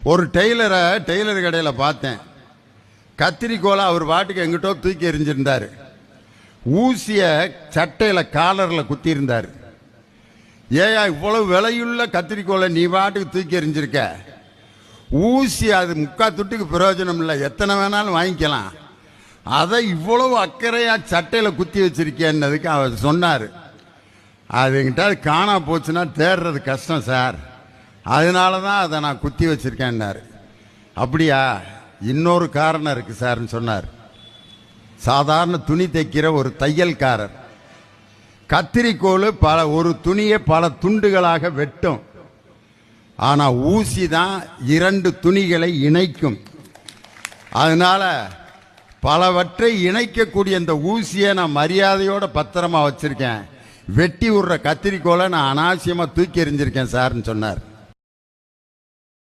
ஒரு டெய்லர் கடையில் பார்த்தேன். கத்திரிக்கோலை அவர் பாட்டுக்கு எங்கிட்டோ தூக்கி எறிஞ்சிருந்தார். ஊசிய சட்டையில் காலரில் குத்தியிருந்தார். ஏயா இவ்வளவு விலையுள்ள கத்திரிக்கோலை நீ பாட்டுக்கு தூக்கி எறிஞ்சிருக்க? ஊசி அது முக்கா துட்டுக்கு பிரயோஜனம் இல்லை, எத்தனை வேணாலும் வாங்கிக்கலாம். அதை இவ்வளவு அக்கறையாக சட்டையில் குத்தி வச்சிருக்கேன்னதுக்கு அவர் சொன்னார், அது என்கிட்ட காணா போச்சுன்னா தேடுறது கஷ்டம் சார், அதனால தான் அதை நான் குத்தி வச்சிருக்கேன்னாரு. அப்படியா, இன்னொரு காரணம் இருக்கு சார்ன்னு சொன்னார். சாதாரண துணி தைக்கிற ஒரு தையல்காரர் கத்திரிக்கோள் ஒரு துணியை பல துண்டுகளாக வெட்டும். ஆனால் ஊசி தான் 2 துணிகளை இணைக்கும். அதனால பலவற்றை இணைக்கக்கூடிய இந்த ஊசியை நான் மரியாதையோட பத்திரமா வச்சிருக்கேன். வெட்டி விடுற கத்திரிக்கோளை நான் அனாவசியமாக தூக்கி எறிஞ்சிருக்கேன் சார்ன்னு சொன்னார்.